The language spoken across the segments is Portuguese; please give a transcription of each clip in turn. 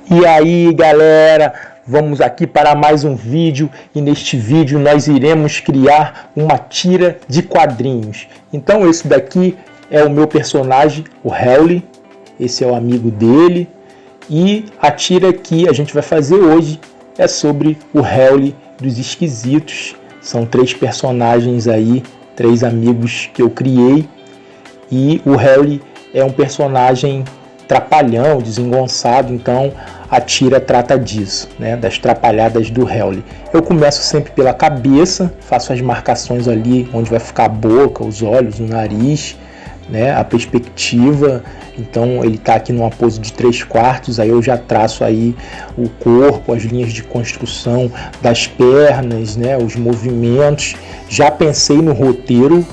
E aí, galera, vamos aqui para mais um vídeo e neste vídeo nós iremos criar uma tira de quadrinhos. Então esse daqui é o meu personagem, o Helley, esse é o amigo dele e a tira que a gente vai fazer hoje é sobre o Helley dos Esquisitos. São 3 personagens aí, 3 amigos que eu criei e o Helley é um personagem trapalhão, desengonçado, então a tira trata disso, né, das trapalhadas do Helley. Eu começo sempre pela cabeça, faço as marcações ali onde vai ficar a boca, os olhos, o nariz, né, a perspectiva. Então ele está aqui numa pose de 3/4, aí eu já traço aí o corpo, as linhas de construção das pernas, né, os movimentos. Já pensei no roteiro,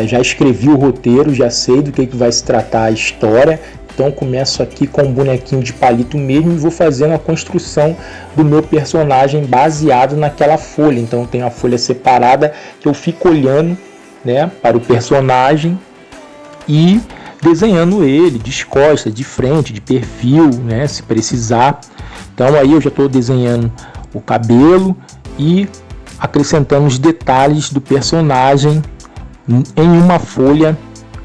já escrevi o roteiro, já sei do que vai se tratar a história. Então começo aqui com um bonequinho de palito mesmo e vou fazendo a construção do meu personagem baseado naquela folha. Então tem a folha separada que eu fico olhando, né, para o personagem e desenhando ele de costas, de frente, de perfil, né, se precisar. Então aí eu já estou desenhando o cabelo e acrescentando os detalhes do personagem em uma folha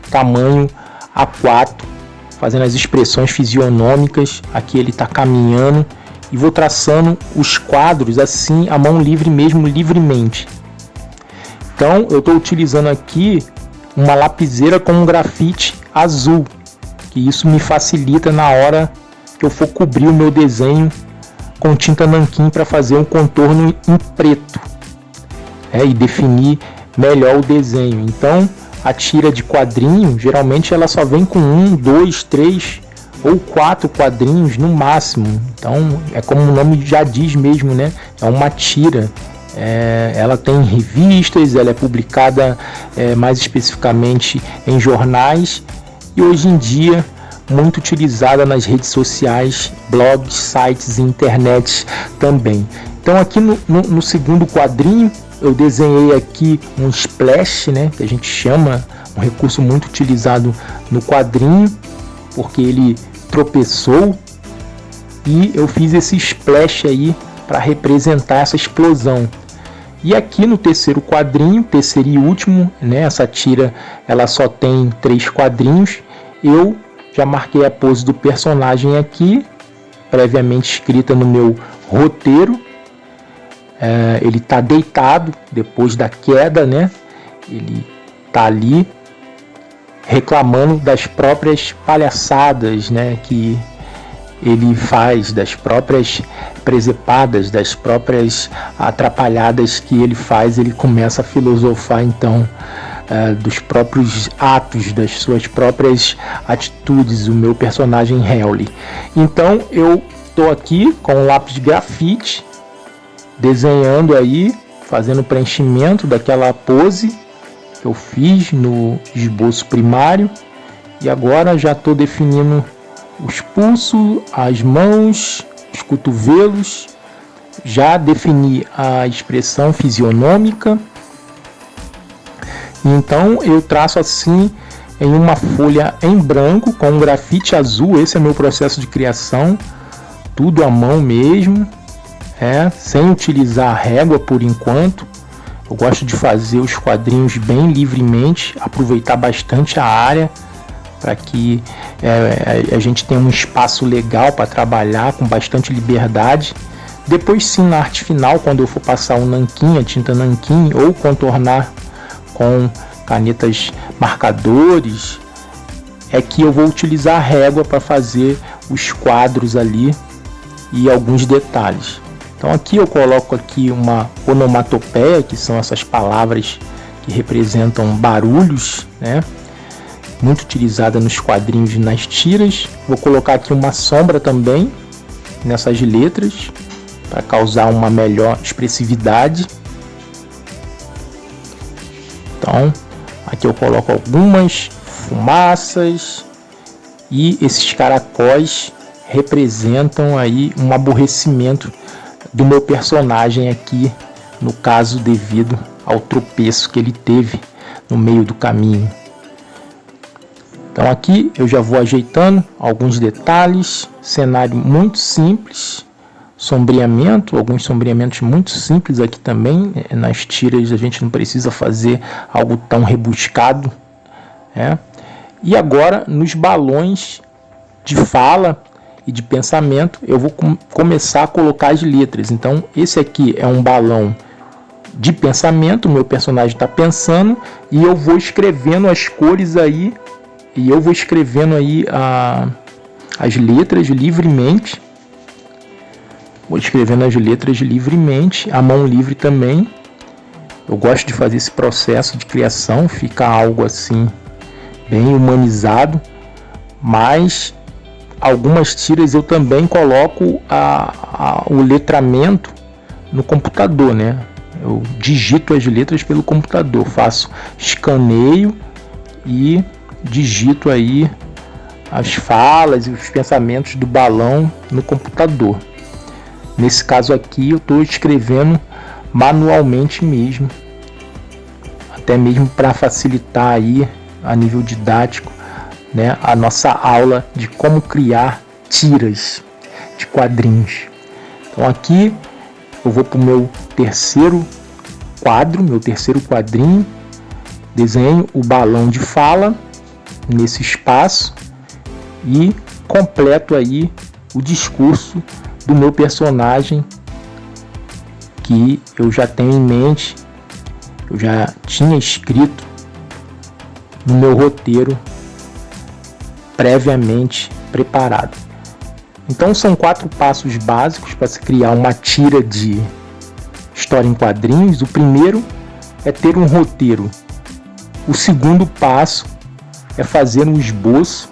tamanho A4, fazendo as expressões fisionômicas. Aqui ele está caminhando e vou traçando os quadros assim, a mão livre mesmo, livremente. Então eu estou utilizando aqui uma lapiseira com um grafite azul, que isso me facilita na hora que eu for cobrir o meu desenho com tinta nanquim para fazer um contorno em preto, e definir melhor o desenho. Então a tira de quadrinho, geralmente ela só vem com 1, 2, 3 ou 4 quadrinhos no máximo. Então é como o nome já diz mesmo, né? É uma tira. Ela tem revistas, ela é publicada mais especificamente em jornais e hoje em dia muito utilizada nas redes sociais, blogs, sites e internet também. Então aqui no segundo quadrinho eu desenhei aqui um splash, né, que a gente chama, um recurso muito utilizado no quadrinho, porque ele tropeçou e eu fiz esse splash aí para representar essa explosão. E aqui no terceiro quadrinho, terceiro e último, né, essa tira ela só tem 3 quadrinhos, eu já marquei a pose do personagem aqui, previamente escrita no meu roteiro. Ele está deitado depois da queda, né? Ele está ali reclamando das próprias palhaçadas, né, que ele faz, das próprias presepadas, das próprias atrapalhadas que ele faz. Ele começa a filosofar então dos próprios atos, das suas próprias atitudes, o meu personagem Helley. Então eu estou aqui com um lápis de grafite, desenhando aí, fazendo preenchimento daquela pose que eu fiz no esboço primário. E agora já estou definindo os pulsos, as mãos, os cotovelos. Já defini a expressão fisionômica. Então eu traço assim em uma folha em branco com um grafite azul. Esse é meu processo de criação, tudo à mão mesmo. Sem utilizar régua por enquanto. Eu gosto de fazer os quadrinhos bem livremente, aproveitar bastante a área para que a gente tenha um espaço legal para trabalhar com bastante liberdade. Depois sim, na arte final, quando eu for passar o nanquim, a tinta nanquim, ou contornar com canetas marcadores, é que eu vou utilizar a régua para fazer os quadros ali e alguns detalhes. Então aqui eu coloco aqui uma onomatopeia, que são essas palavras que representam barulhos, né? Muito utilizada nos quadrinhos e nas tiras. Vou colocar aqui uma sombra também nessas letras para causar uma melhor expressividade. Então aqui eu coloco algumas fumaças e esses caracóis representam aí um aborrecimento do meu personagem aqui, no caso devido ao tropeço que ele teve no meio do caminho. Então aqui eu já vou ajeitando alguns detalhes, cenário muito simples, sombreamento, alguns sombreamentos muito simples aqui também. Nas tiras a gente não precisa fazer algo tão rebuscado, né? E agora nos balões de fala e de pensamento eu vou começar a colocar as letras. Então esse aqui é um balão de pensamento, o meu personagem está pensando e eu vou escrevendo as cores aí, e eu vou escrevendo aí as letras livremente. Vou escrevendo as letras livremente, a mão livre também. Eu gosto de fazer esse processo de criação, fica algo assim bem humanizado, mas algumas tiras eu também coloco o letramento no computador, né? Eu digito as letras pelo computador, faço escaneio e digito aí as falas e os pensamentos do balão no computador. Nesse caso aqui eu estou escrevendo manualmente mesmo, até mesmo para facilitar aí a nível didático, né, a nossa aula de como criar tiras de quadrinhos. Então aqui eu vou para o meu terceiro quadrinho, desenho o balão de fala nesse espaço e completo aí o discurso do meu personagem que eu já tenho em mente, eu já tinha escrito no meu roteiro previamente preparado. Então são 4 passos básicos para se criar uma tira de história em quadrinhos. O primeiro é ter um roteiro. O segundo passo é fazer um esboço.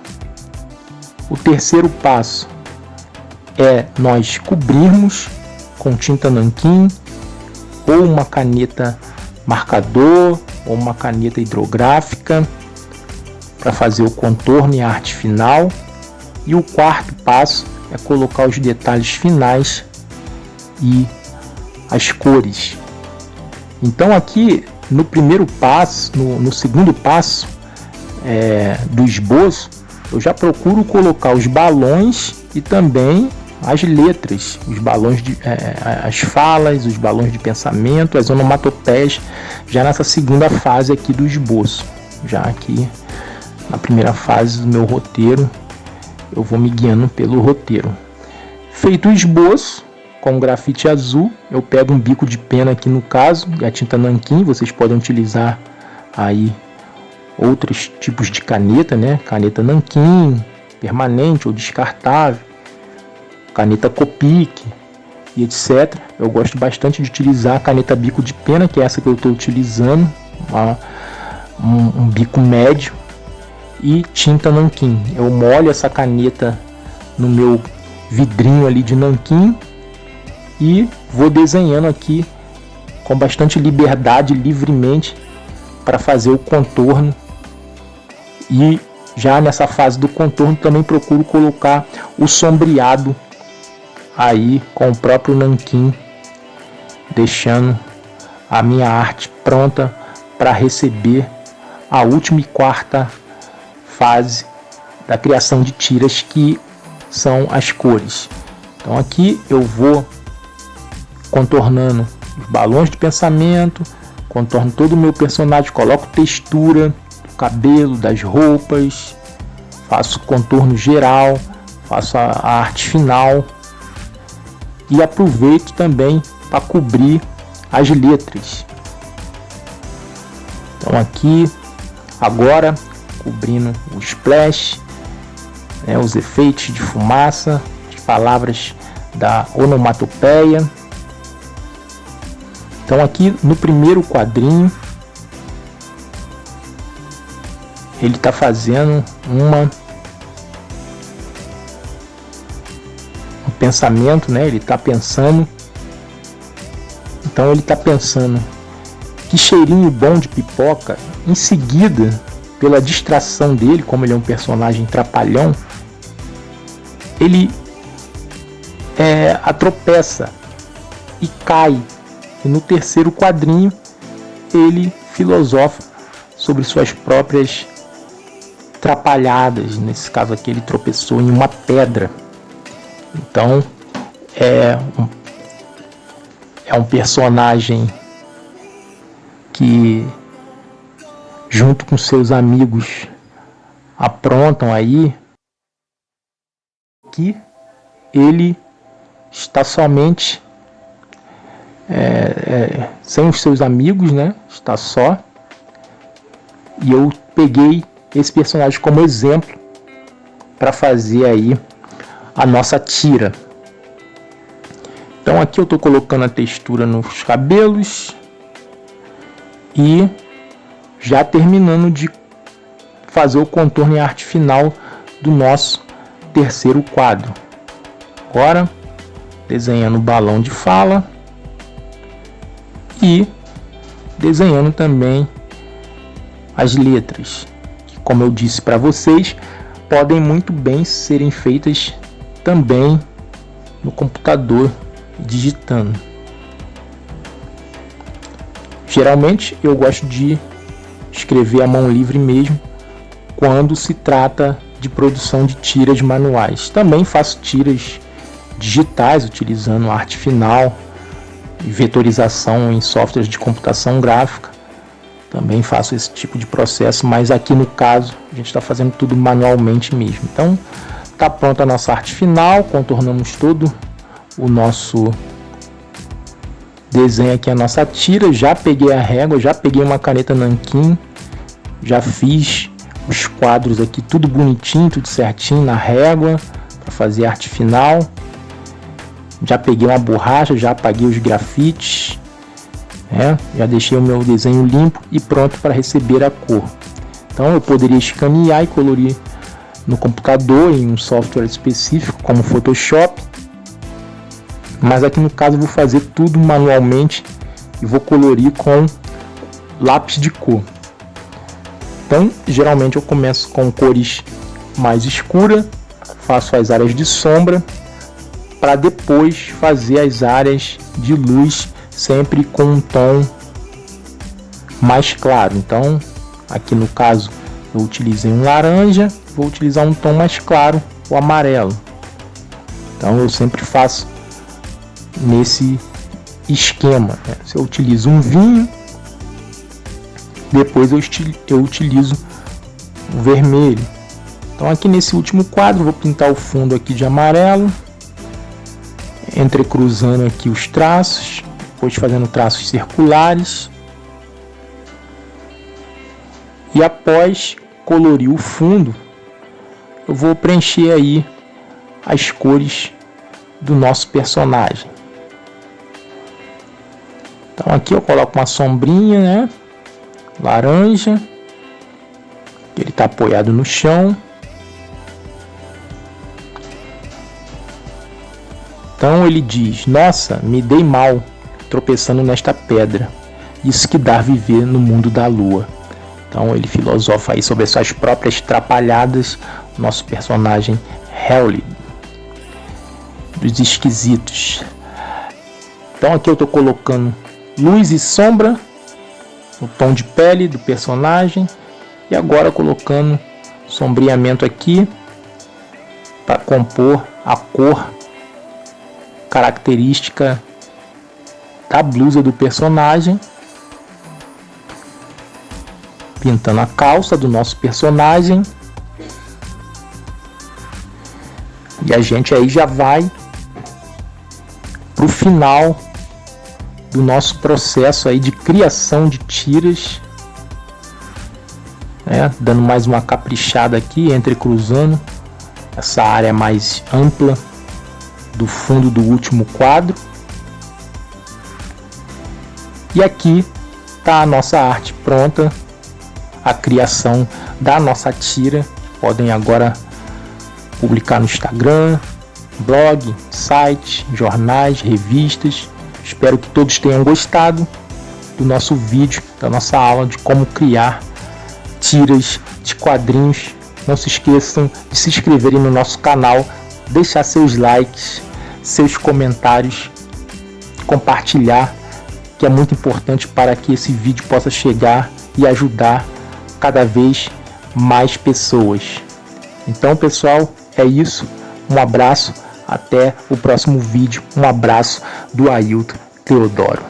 O terceiro passo é nós cobrirmos com tinta nanquim ou uma caneta marcador ou uma caneta hidrográfica para fazer o contorno e a arte final. E o quarto passo é colocar os detalhes finais e as cores. Então aqui no primeiro passo, no segundo passo do esboço, eu já procuro colocar os balões e também as letras, os balões as falas, os balões de pensamento, as onomatopeias, já nessa segunda fase aqui do esboço. Já aqui na primeira fase do meu roteiro, eu vou me guiando pelo roteiro. Feito o esboço, com grafite azul, eu pego um bico de pena aqui no caso, e a tinta nanquim. Vocês podem utilizar aí outros tipos de caneta, né? Caneta nanquim, permanente ou descartável, caneta Copic e etc. Eu gosto bastante de utilizar a caneta bico de pena, que é essa que eu estou utilizando, um bico médio, e tinta nanquim. Eu molho essa caneta no meu vidrinho ali de nanquim e vou desenhando aqui com bastante liberdade, livremente, para fazer o contorno. E já nessa fase do contorno também procuro colocar o sombreado aí com o próprio nanquim, deixando a minha arte pronta para receber a última e quarta fase da criação de tiras, que são as cores. Então aqui eu vou contornando os balões de pensamento, contorno todo o meu personagem, coloco textura do cabelo, das roupas, faço contorno geral, faço a arte final e aproveito também para cobrir as letras. Então aqui agora cobrindo o splash, né, os efeitos de fumaça, as palavras da onomatopeia. Então aqui no primeiro quadrinho ele está fazendo um pensamento, né? Ele está pensando. Então ele está pensando: que cheirinho bom de pipoca. Em seguida, pela distração dele, como ele é um personagem trapalhão, ele atropeça e cai. E no terceiro quadrinho ele filosofa sobre suas próprias estrapalhadas. Nesse caso aqui ele tropeçou em uma pedra. Então é um personagem que, junto com seus amigos, aprontam aí, que ele está somente sem os seus amigos, né? Está só. E eu peguei esse personagem como exemplo para fazer aí a nossa tira. Então aqui eu estou colocando a textura nos cabelos e já terminando de fazer o contorno e arte final do nosso terceiro quadro. Agora desenhando o balão de fala e desenhando também as letras, que, como eu disse para vocês, podem muito bem serem feitas também no computador, digitando. Geralmente eu gosto de escrever à mão livre mesmo quando se trata de produção de tiras manuais. Também faço tiras digitais utilizando arte final e vetorização em softwares de computação gráfica. Também faço esse tipo de processo, mas aqui no caso a gente está fazendo tudo manualmente mesmo. Então está pronta a nossa arte final, contornamos todo o nosso desenho aqui, a nossa tira. Já peguei a régua, já peguei uma caneta nanquim, já fiz os quadros aqui tudo bonitinho, tudo certinho na régua para fazer a arte final. Já peguei uma borracha, já apaguei os grafites, já deixei o meu desenho limpo e pronto para receber a cor. Então eu poderia escanear e colorir no computador em um software específico como Photoshop, mas aqui no caso eu vou fazer tudo manualmente e vou colorir com lápis de cor. Então geralmente eu começo com cores mais escuras, faço as áreas de sombra, para depois fazer as áreas de luz, sempre com um tom mais claro. Então aqui no caso eu utilizei um laranja, vou utilizar um tom mais claro, o amarelo. Então eu sempre faço nesse esquema, né? Se eu utilizo um vinho, depois eu utilizo o vermelho. Então aqui nesse último quadro vou pintar o fundo aqui de amarelo, entrecruzando aqui os traços, depois fazendo traços circulares, e após colorir o fundo eu vou preencher aí as cores do nosso personagem. Então aqui eu coloco uma sombrinha, né, laranja, ele está apoiado no chão. Então ele diz: nossa, me dei mal tropeçando nesta pedra, isso que dá viver no mundo da lua. Então ele filosofa aí sobre as suas próprias trapalhadas, o nosso personagem Hewlett, dos esquisitos. Então aqui eu estou colocando luz e sombra, o tom de pele do personagem, e agora colocando sombreamento aqui para compor a cor característica da blusa do personagem, pintando a calça do nosso personagem, e a gente aí já vai para o final do nosso processo aí de criação de tiras, dando mais uma caprichada aqui, entrecruzando essa área mais ampla do fundo do último quadro. E aqui está a nossa arte pronta, a criação da nossa tira. Podem agora publicar no Instagram, blog, site, jornais, revistas. Espero que todos tenham gostado do nosso vídeo, da nossa aula de como criar tiras de quadrinhos. Não se esqueçam de se inscreverem no nosso canal, deixar seus likes, seus comentários, compartilhar, que é muito importante para que esse vídeo possa chegar e ajudar cada vez mais pessoas. Então, pessoal, é isso. Um abraço, até o próximo vídeo. Um abraço do Ailton Teodoro.